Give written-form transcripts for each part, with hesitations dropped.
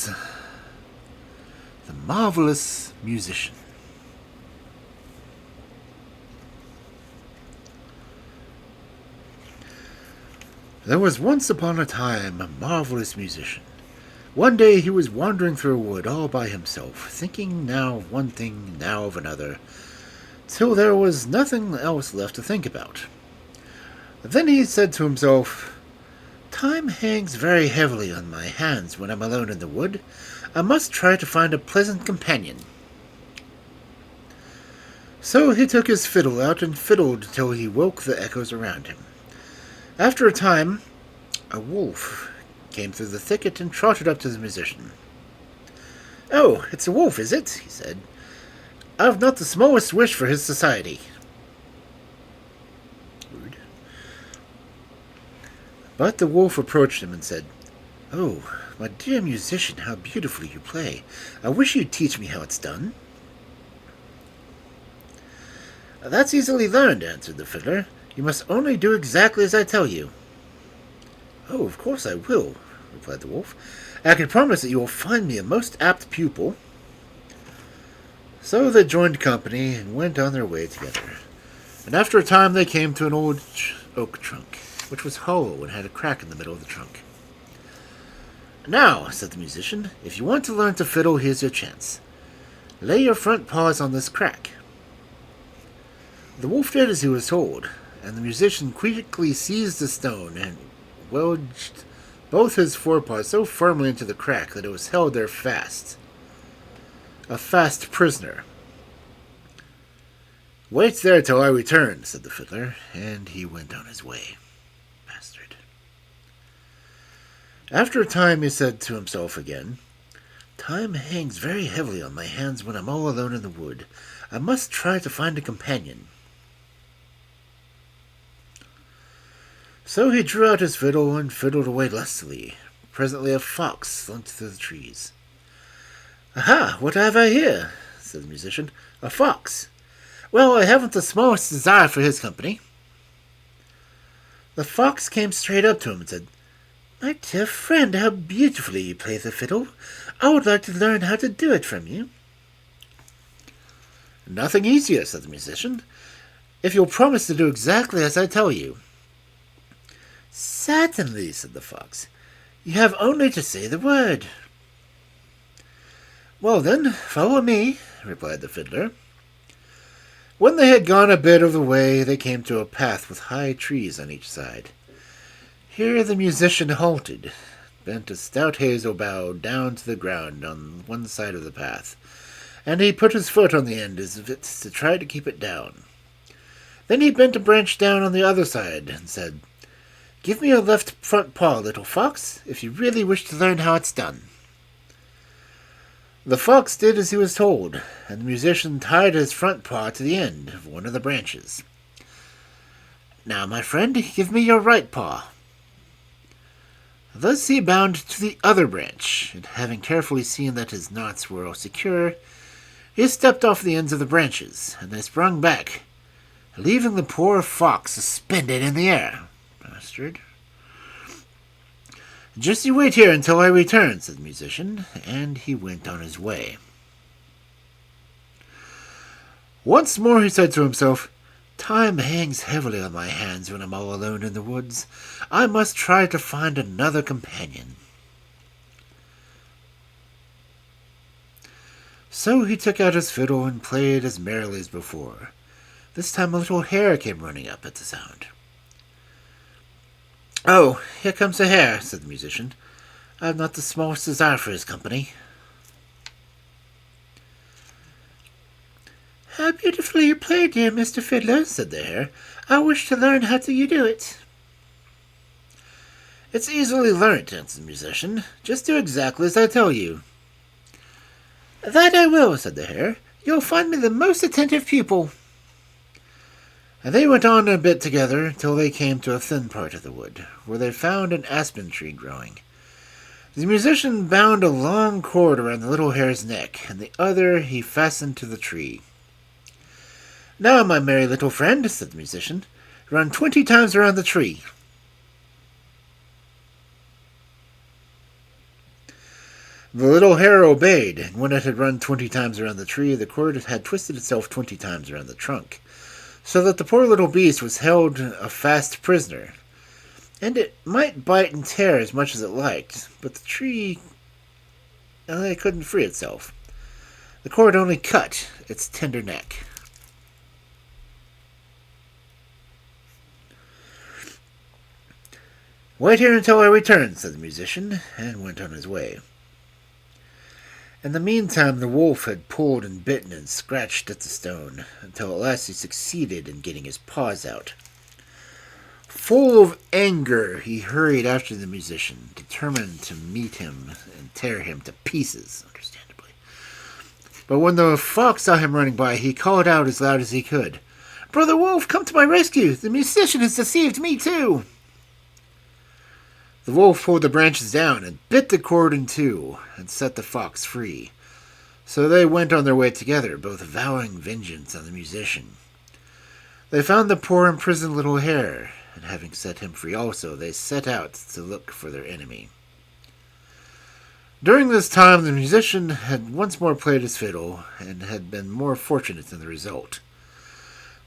was the marvelous musician. There was once upon a time a marvelous musician. One day he was wandering through a wood all by himself, thinking now of one thing, now of another, till there was nothing else left to think about. Then he said to himself, "Time hangs very heavily on my hands when I'm alone in the wood. I must try to find a pleasant companion." So he took his fiddle out and fiddled till he woke the echoes around him. After a time, a wolf came through the thicket and trotted up to the musician. "Oh, it's a wolf, is it?" he said. "I've not the smallest wish for his society." Rude. But the wolf approached him and said, "Oh, my dear musician, how beautifully you play. I wish you'd teach me how it's done." "That's easily learned," answered the fiddler. "You must only do exactly as I tell you." "Oh, of course I will," replied the wolf. "I can promise that you will find me a most apt pupil." So they joined company and went on their way together. And after a time they came to an old oak trunk, which was hollow and had a crack in the middle of the trunk. "Now," said the musician, "if you want to learn to fiddle, here's your chance. Lay your front paws on this crack." The wolf did as he was told, and the musician quickly seized the stone and wedged both his forepaws so firmly into the crack that it was held there fast. A fast prisoner. "Wait there till I return," said the fiddler, and he went on his way. Bastard. After a time he said to himself again, "Time hangs very heavily on my hands when I'm all alone in the wood. I must try to find a companion." So he drew out his fiddle and fiddled away lustily. Presently a fox slunk through the trees. "Aha, what have I here?" said the musician. "A fox. Well, I haven't the smallest desire for his company." The fox came straight up to him and said, "My dear friend, how beautifully you play the fiddle. I would like to learn how to do it from you." "Nothing easier," said the musician, "if you'll promise to do exactly as I tell you." "Certainly," said the fox. "You have only to say the word." "Well then, follow me," replied the fiddler. When they had gone a bit of the way, they came to a path with high trees on each side. Here the musician halted, bent a stout hazel bough down to the ground on one side of the path, and he put his foot on the end as if to try to keep it down. Then he bent a branch down on the other side and said, "Give me your left front paw, little fox, if you really wish to learn how it's done." The fox did as he was told, and the musician tied his front paw to the end of one of the branches. "Now, my friend, give me your right paw." Thus he bound to the other branch, and having carefully seen that his knots were all secure, he stepped off the ends of the branches, and they sprung back, leaving the poor fox suspended in the air. Bastard. "Just you wait here until I return," said the musician, and he went on his way. Once more he said to himself, "Time hangs heavily on my hands when I'm all alone in the woods. I must try to find another companion." So he took out his fiddle and played as merrily as before. This time a little hare came running up at the sound. "Oh, here comes a hare," said the musician. "I have not the smallest desire for his company." "How beautifully you play, dear Mr. Fiddler," said the hare. "I wish to learn how you do it." "It's easily learnt," answered the musician. "Just do exactly as I tell you." "That I will," said the hare. "You'll find me the most attentive pupil." And they went on a bit together till they came to a thin part of the wood, where they found an aspen tree growing. The musician bound a long cord around the little hare's neck, and the other he fastened to the tree. "Now, my merry little friend," said the musician, "run 20 times around the tree." The little hare obeyed, and when it had run 20 times around the tree, the cord had twisted itself 20 times around the trunk, so that the poor little beast was held a fast prisoner. And it might bite and tear as much as it liked, but the tree it couldn't free itself. The cord only cut its tender neck. "Wait here until I return," said the musician, and went on his way. In the meantime, the wolf had pulled and bitten and scratched at the stone, until at last he succeeded in getting his paws out. Full of anger, he hurried after the musician, determined to meet him and tear him to pieces, understandably. But when the fox saw him running by, he called out as loud as he could, "Brother Wolf, come to my rescue! The musician has deceived me too!" The wolf pulled the branches down and bit the cord in two and set the fox free. So they went on their way together, both vowing vengeance on the musician. They found the poor imprisoned little hare, and having set him free also, they set out to look for their enemy. During this time, the musician had once more played his fiddle, and had been more fortunate in the result.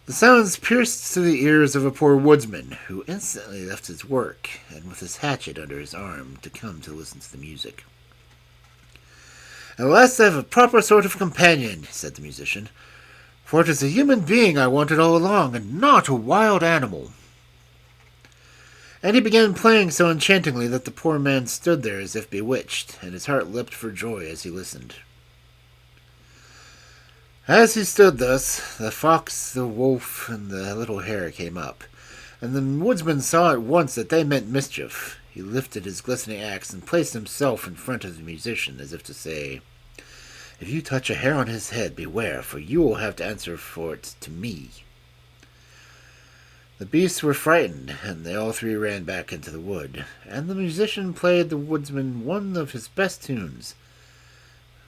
The sounds pierced to the ears of a poor woodsman, who instantly left his work, and with his hatchet under his arm, to come to listen to the music. "At last I have a proper sort of companion," said the musician, "for it is a human being I wanted all along, and not a wild animal." And he began playing so enchantingly that the poor man stood there as if bewitched, and his heart leapt for joy as he listened. As he stood thus, the fox, the wolf, and the little hare came up, and the woodsman saw at once that they meant mischief. He lifted his glistening axe and placed himself in front of the musician, as if to say, "If you touch a hair on his head, beware, for you will have to answer for it to me." The beasts were frightened, and they all three ran back into the wood, and the musician played the woodsman one of his best tunes,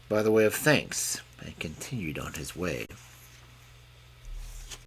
by the way of thanks, and continued on his way.